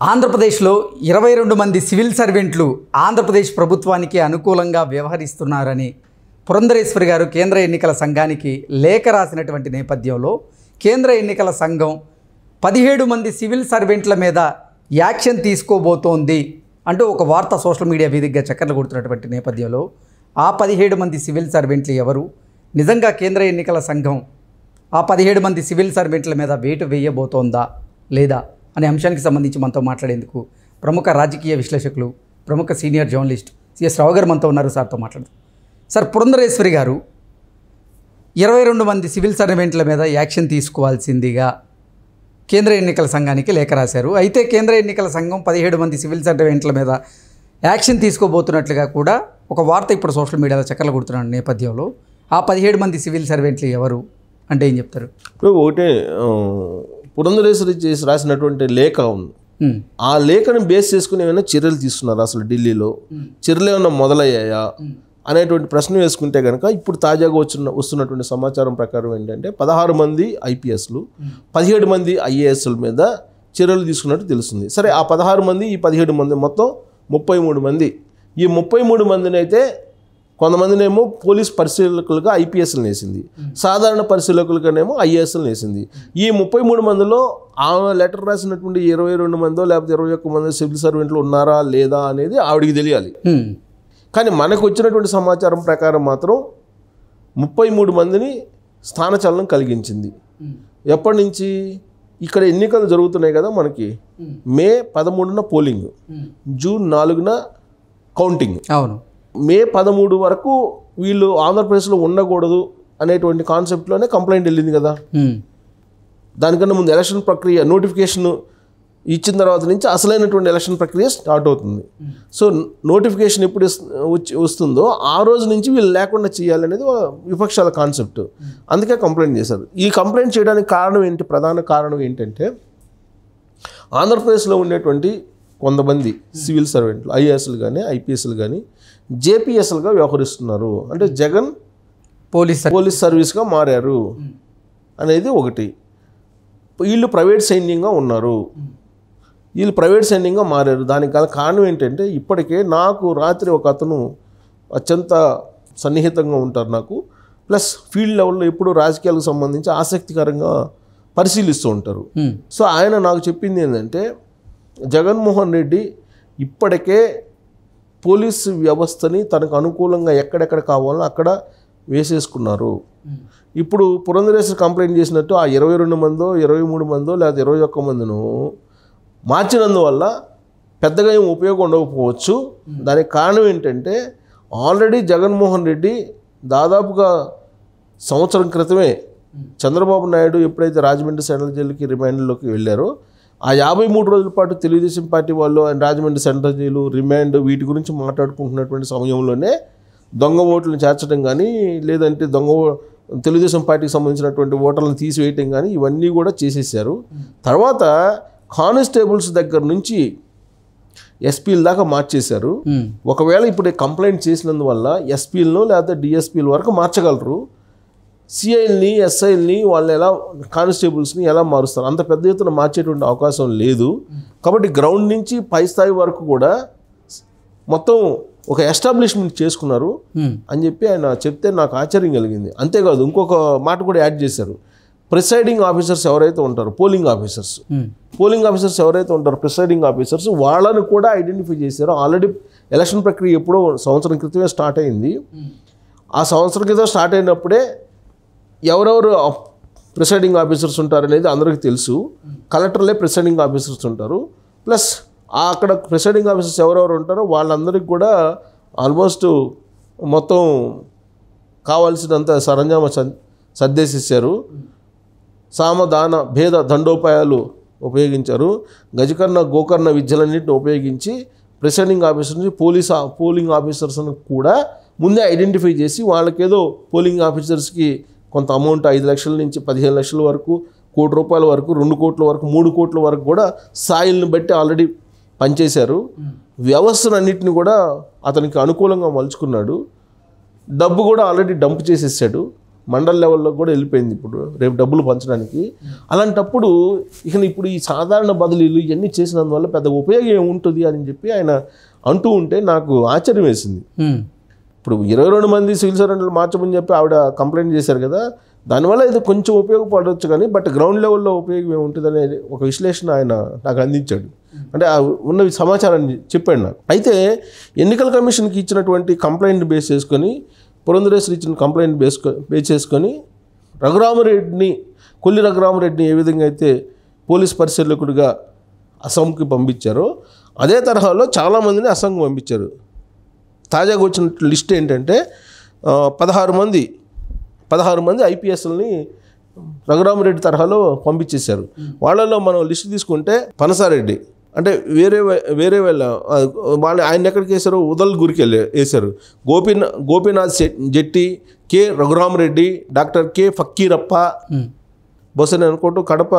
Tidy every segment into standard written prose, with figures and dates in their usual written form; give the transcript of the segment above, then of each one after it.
ఆంధ్రప్రదేశ్లో 22 మంది సివిల్ సర్వెంట్లు ఆంధ్రప్రదేశ్ ప్రభుత్వానికి అనుకూలంగా వ్యవహరిస్తున్నారని పురంధరేశ్వరి గారు కేంద్ర ఎన్నికల సంఘానికి లేఖ రాసినటువంటి నేపథ్యంలో కేంద్ర ఎన్నికల సంఘం 17 మంది సివిల్ సర్వెంట్ల మీద యాక్షన్ తీసుకోబోతోంది అంటూ ఒక వార్త సోషల్ మీడియా వేదికగా చక్కర్లు కొడుతున్నటువంటి నేపథ్యంలో ఆ 17 మంది సివిల్ సర్వెంట్లు ఎవరు, నిజంగా కేంద్ర ఎన్నికల సంఘం ఆ 17 మంది సివిల్ సర్వెంట్ల మీద వేటు వేయబోతోందా లేదా అనే అంశానికి సంబంధించి మనతో మాట్లాడేందుకు ప్రముఖ రాజకీయ విశ్లేషకులు, ప్రముఖ సీనియర్ జర్నలిస్ట్ సిఎస్ రావు గారు మనతో ఉన్నారు. సార్తో మాట్లాడదాం. సార్, పురంధరేశ్వరి గారు 22 మంది సివిల్ సర్వెంట్ల మీద యాక్షన్ తీసుకోవాల్సిందిగా కేంద్ర ఎన్నికల సంఘానికి లేఖ రాశారు. అయితే కేంద్ర ఎన్నికల సంఘం 17 మంది సివిల్ సర్వెంట్ల మీద యాక్షన్ తీసుకోబోతున్నట్లుగా కూడా ఒక వార్త ఇప్పుడు సోషల్ మీడియాలో చక్కర్లు కొడుతున్న నేపథ్యంలో ఆ 17 మంది సివిల్ సర్వెంట్లు ఎవరు అంటే ఏం చెప్తారు? ఇప్పుడు ఒకటే పురంధరేశ్వరి చేసి రాసినటువంటి లేఖ ఉంది. ఆ లేఖను బేస్ చేసుకుని ఏమైనా చర్యలు తీసుకున్నారు, అసలు ఢిల్లీలో చర్యలు ఏమైనా మొదలయ్యాయా అనేటువంటి ప్రశ్న వేసుకుంటే కనుక ఇప్పుడు తాజాగా వస్తున్నటువంటి సమాచారం ప్రకారం ఏంటంటే 16 మంది ఐపీఎస్లు 17 మంది ఐఏఎస్ల మీద చర్యలు తీసుకున్నట్టు తెలుస్తుంది. సరే, ఆ 16 మంది ఈ 17 మంది మొత్తం 33 మంది. ఈ 33 మందిని అయితే కొంతమందినేమో పోలీస్ పరిశీలకులుగా ఐపీఎస్లు వేసింది, సాధారణ పరిశీలకులుగానేమో ఐఏఎస్లు వేసింది. ఈ 33 మందిలో ఆమె లెటర్ రాసినటువంటి 22 మందో లేకపోతే 21 మంది సివిల్ సర్వెంట్లు ఉన్నారా లేదా అనేది ఆవిడికి తెలియాలి. కానీ మనకు వచ్చినటువంటి సమాచారం ప్రకారం మాత్రం 33 మందిని స్థానచలనం కలిగించింది. ఎప్పటి నుంచి? ఇక్కడ ఎన్నికలు జరుగుతున్నాయి కదా మనకి. మే 13న పోలింగ్, జూన్ 4న కౌంటింగ్. అవును, మే 13 వరకు వీళ్ళు ఆంధ్రప్రదేశ్లో ఉండకూడదు అనేటువంటి కాన్సెప్ట్లోనే కంప్లైంట్ వెళ్ళింది కదా. దానికన్నా ముందు ఎలక్షన్ ప్రక్రియ నోటిఫికేషన్ ఇచ్చిన తర్వాత నుంచి అసలైనటువంటి ఎలక్షన్ ప్రక్రియ స్టార్ట్ అవుతుంది. సో నోటిఫికేషన్ ఎప్పుడు వస్తుందో ఆ రోజు నుంచి వీళ్ళు లేకుండా చేయాలనేది విపక్షాల కాన్సెప్ట్. అందుకే కంప్లైంట్ చేశారు. ఈ కంప్లైంట్ చేయడానికి కారణం ఏంటి? ప్రధాన కారణం ఏంటంటే ఆంధ్రప్రదేశ్లో ఉండేటువంటి కొంతమంది సివిల్ సర్వెంట్లు ఐఏఎస్లు కానీ ఐపీఎస్లు కానీ జేపీఎస్లుగా వ్యవహరిస్తున్నారు. అంటే జగన్ పోలీస్ సర్వీస్గా మారారు అనేది ఒకటి. వీళ్ళు ప్రైవేట్ సైన్యంగా ఉన్నారు, వీళ్ళు ప్రైవేట్ సైన్యంగా మారారు. దానికి గల కారణం ఏంటంటే ఇప్పటికే నాకు రాత్రి ఒక అతను అత్యంత సన్నిహితంగా ఉంటారు నాకు, ప్లస్ ఫీల్డ్ లెవెల్లో ఎప్పుడు రాజకీయాలకు సంబంధించి ఆసక్తికరంగా పరిశీలిస్తూ ఉంటారు. సో ఆయన నాకు చెప్పింది ఏంటంటే జగన్మోహన్ రెడ్డి ఇప్పటికే పోలీసు వ్యవస్థని తనకు అనుకూలంగా ఎక్కడెక్కడ కావాలో అక్కడ వేసేసుకున్నారు. ఇప్పుడు పురంధరేశ్వరి కంప్లైంట్ చేసినట్టు ఆ 22 మందో 23 మందో లేదా 21 మందిను మార్చినందువల్ల పెద్దగా ఏం ఉపయోగం ఉండకపోవచ్చు. దానికి కారణం ఏంటంటే ఆల్రెడీ జగన్మోహన్ రెడ్డి దాదాపుగా సంవత్సరం క్రితమే చంద్రబాబు నాయుడు ఎప్పుడైతే రాజమండ్రి సెంట్రల్ జైలుకి రిమాండ్లోకి వెళ్ళారో ఆ 53 రోజుల పాటు తెలుగుదేశం పార్టీ వాళ్ళు రాజమండ్రి సెంట్రల్ జైలు రిమాండ్ వీటి గురించి మాట్లాడుకుంటున్నటువంటి సమయంలోనే దొంగ ఓట్లను చేర్చడం కానీ లేదంటే తెలుగుదేశం పార్టీకి సంబంధించినటువంటి ఓటర్లను తీసివేయటం కానీ ఇవన్నీ కూడా చేసేసారు. తర్వాత కానిస్టేబుల్స్ దగ్గర నుంచి ఎస్పీల దాకా మార్చేశారు. ఒకవేళ ఇప్పుడు కంప్లైంట్ చేసినందువల్ల ఎస్పీలను లేకపోతే డిఎస్పీల వరకు మార్చగలరు. సిఐల్ని ఎస్ఐల్ని వాళ్ళు ఎలా కానిస్టేబుల్స్ని ఎలా మారుస్తారు? అంత పెద్ద ఎత్తున మార్చేటువంటి అవకాశం లేదు. కాబట్టి గ్రౌండ్ నుంచి పై స్థాయి వరకు కూడా మొత్తం ఒక ఎస్టాబ్లిష్మెంట్ చేసుకున్నారు అని చెప్పి ఆయన చెప్తే నాకు ఆశ్చర్యం కలిగింది. అంతేకాదు ఇంకొక మాట కూడా యాడ్ చేశారు. ప్రిసైడింగ్ ఆఫీసర్స్ ఎవరైతే ఉంటారో పోలింగ్ ఆఫీసర్స్ ఎవరైతే ఉంటారో ప్రిసైడింగ్ ఆఫీసర్స్ వాళ్ళని కూడా ఐడెంటిఫై చేశారు. ఆల్రెడీ ఎలక్షన్ ప్రక్రియ ఎప్పుడో సంవత్సరం క్రితమే స్టార్ట్ అయింది. ఆ సంవత్సరం క్రితం స్టార్ట్ అయినప్పుడే ఎవరెవరు ప్రిసైడింగ్ ఆఫీసర్స్ ఉంటారనేది అందరికీ తెలుసు. కలెక్టర్లే ప్రిసైడింగ్ ఆఫీసర్స్ ఉంటారు. ప్లస్ అక్కడ ప్రిసైడింగ్ ఆఫీసర్స్ ఎవరెవరు ఉంటారో వాళ్ళందరికీ కూడా ఆల్మోస్ట్ మొత్తం కావాల్సినంత సరంజామా సర్దేసేసారు. సామదాన భేద దండోపాయాలు ఉపయోగించారు. గజకర్ణ గోకర్ణ విద్యలన్నింటిని ఉపయోగించి ప్రిసైడింగ్ ఆఫీసర్ని పోలింగ్ ఆఫీసర్స్ని కూడా ముందే ఐడెంటిఫై చేసి వాళ్ళకేదో పోలింగ్ ఆఫీసర్స్కి కొంత అమౌంట్ 5 లక్షల నుంచి 15 లక్షల వరకు, ₹1 కోటి వరకు, 2 కోట్ల వరకు, 3 కోట్ల వరకు కూడా స్థాయిలను బట్టి ఆల్రెడీ పనిచేశారు. వ్యవస్థలన్నింటినీ కూడా అతనికి అనుకూలంగా మలుచుకున్నాడు. డబ్బు కూడా ఆల్రెడీ డంప్ చేసేసాడు. మండల లెవెల్లో కూడా వెళ్ళిపోయింది ఇప్పుడు రేపు డబ్బులు పంచడానికి. అలాంటప్పుడు ఇప్పుడు ఈ సాధారణ బదిలీలు ఇవన్నీ చేసినందువల్ల పెద్ద ఉపయోగం ఏముంటుంది అని చెప్పి ఆయన అంటూ ఉంటే నాకు ఆశ్చర్యం వేసింది. ఇప్పుడు 22 మంది సివిల్ సర్వెంట్లు మార్చమని చెప్పి ఆవిడ కంప్లైంట్ చేశారు కదా, దానివల్ల ఇది కొంచెం ఉపయోగపడవచ్చు కానీ బట్ గ్రౌండ్ లెవెల్లో ఉపయోగం ఏముంటుంది అనేది ఒక విశ్లేషణ ఆయన నాకు అందించాడు. అంటే ఉన్న సమాచారాన్ని చెప్పాడు నాకు. అయితే ఎన్నికల కమిషన్కి ఇచ్చినటువంటి కంప్లైంట్ బేస్ చేసుకొని, పురంధరేశ్వరి ఇచ్చిన కంప్లైంట్ బేస్ చేసుకొని కొల్లి రఘురామరెడ్డిని ఏ విధంగా అయితే పోలీస్ పరిశీలకుడిగా అసోంకి పంపించారో అదే తరహాలో చాలామందిని అసోంకి పంపించారు. తాజాగా వచ్చిన లిస్ట్ ఏంటంటే 16 మంది ఐపీఎస్ని రఘురామరెడ్డి తరహాలో పంపించేశారు. వాళ్ళలో మనం లిస్ట్ తీసుకుంటే పనసారెడ్డి అంటే వేరే వాళ్ళు ఆయన ఎక్కడికి వేశారు, ఉదల్గురికి వేశారు. Gopinath Jetty, K Raghuramareddy, doctor K Fakkirappa, బహుశా నేను అనుకుంటూ కడప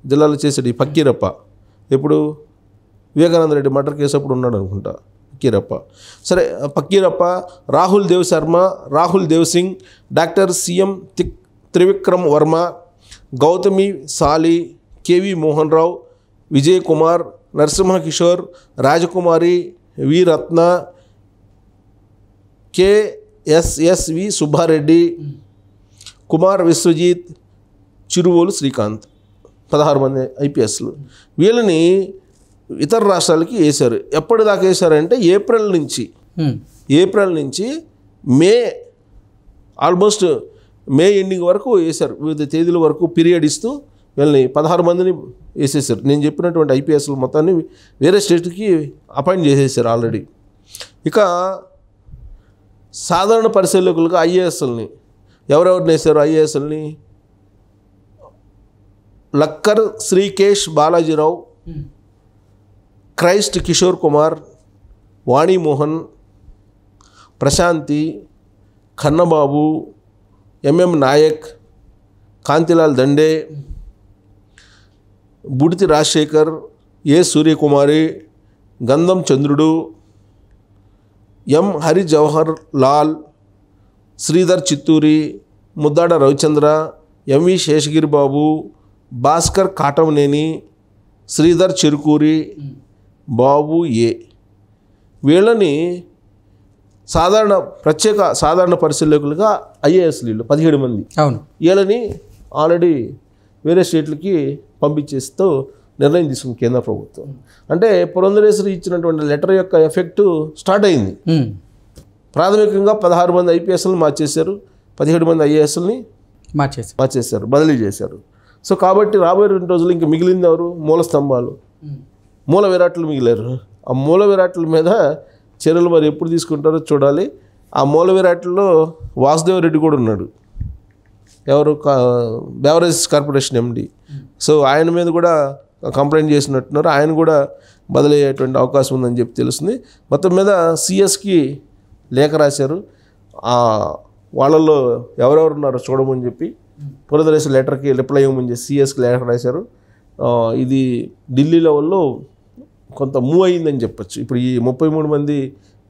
జిల్లాలో చేశాడు ఈ ఫక్కీరప్ప. ఎప్పుడు వివేకానంద రెడ్డి మర్డర్ కేసు అప్పుడు ఉన్నాడు అనుకుంటా ఫక్కీరప్ప. సరే, ఫక్కీరప్ప, రాహుల్ దేవ్ శర్మ, రాహుల్ దేవ్ సింగ్, డాక్టర్ సిఎం త్రివిక్రమ్ వర్మ, గౌతమి సాలి, కేవి మోహన్ రావు, విజయ్ కుమార్, నరసింహ కిషోర్, రాజకుమారి, వి రత్న, కేఎస్ఎస్వి సుబ్బారెడ్డి, కుమార్ విశ్వజిత్, చిరువోలు శ్రీకాంత్, 16 మంది ఐపీఎస్లు. వీళ్ళని ఇతర రాష్ట్రాలకి వేశారు. ఎప్పటిదాకా వేశారంటే ఏప్రిల్ నుంచి ఆల్మోస్ట్ మే ఎండింగ్ వరకు వేశారు. వివిధ తేదీల వరకు పీరియడ్ ఇస్తూ వీళ్ళని 16 మందిని వేసేసారు. నేను చెప్పినటువంటి ఐపీఎస్లు మొత్తాన్ని వేరే స్టేట్కి అపాయింట్ చేసేసారు ఆల్రెడీ. ఇక సాధారణ పరిశీలకులుగా ఐఏఎస్ఎల్ని ఎవరెవరిని వేశారు? ఐఏఎస్ఎల్ని లక్కర్ శ్రీకేష్ బాలాజీరావు, క్రైస్ట్ Kishore Kumar, Vanimohan, Prashanthi, Kannababu, M M Naik, Kantilal Dande, Buditi Rajasekhar, A Suryakumari, Gandham Chandrudu, M Hari Jawahar Lal, Sridhar Chitturi, Muddada Ravichandra, M V Seshagiri Babu, Bhaskar Katamaneni, Sridhar Cherukuri, Babu A. వీళ్ళని సాధారణ పరిశీలకులుగా ఐఏఎస్లు 17 మంది. అవును, వీళ్ళని ఆల్రెడీ వేరే స్టేట్లకి పంపించేస్తూ నిర్ణయం తీసుకుంది కేంద్ర ప్రభుత్వం. అంటే పురంధరేశ్వరి ఇచ్చినటువంటి లెటర్ యొక్క ఎఫెక్ట్ స్టార్ట్ అయింది. ప్రాథమికంగా 16 మంది ఐపీఎస్ని మార్చేశారు, 17 మంది ఐఏఎస్ని మార్చేశారు, బదిలీ చేశారు. సో కాబట్టి రాబోయే 2 రోజులు ఇంకా మిగిలింది ఎవరు? మూల స్తంభాలు, మూల విరాట్లు మిగిలారు. ఆ మూల విరాట్ల మీద చర్యలు మరి ఎప్పుడు తీసుకుంటారో చూడాలి. ఆ మూల విరాట్లో వాసుదేవ్ రెడ్డి కూడా ఉన్నాడు, ఎవరు బెవరేజ్ కార్పొరేషన్ ఎండి. సో ఆయన మీద కూడా కంప్లైంట్ చేసినట్టున్నారు. ఆయన కూడా బదిలీ అయ్యేటువంటి అవకాశం ఉందని చెప్పి తెలుస్తుంది. మొత్తం మీద సిఎస్కి లేఖ రాశారు, వాళ్ళల్లో ఎవరెవరు ఉన్నారో చూడమని చెప్పి పురంధరేశ్వరి లెటర్కి రిప్లై ఇవ్వమని చెప్పి సిఎస్కి లేఖ రాశారు. ఇది ఢిల్లీ లెవెల్లో కొంత మూవ్ అయిందని చెప్పచ్చు. ఇప్పుడు ఈ 33 మంది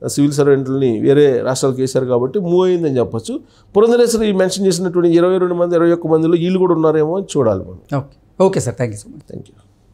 సివిల్ సర్వెంట్లని వేరే రాష్ట్రాలకు వేశారు కాబట్టి మూవ్ అయిందని చెప్పచ్చు. పురంధరేశ్వరి మెన్షన్ చేసినటువంటి 22 మంది 21 మందిలో వీళ్ళు కూడా ఉన్నారేమో అని చూడాలి మనం. Okay sir, thank you so much. Thank you.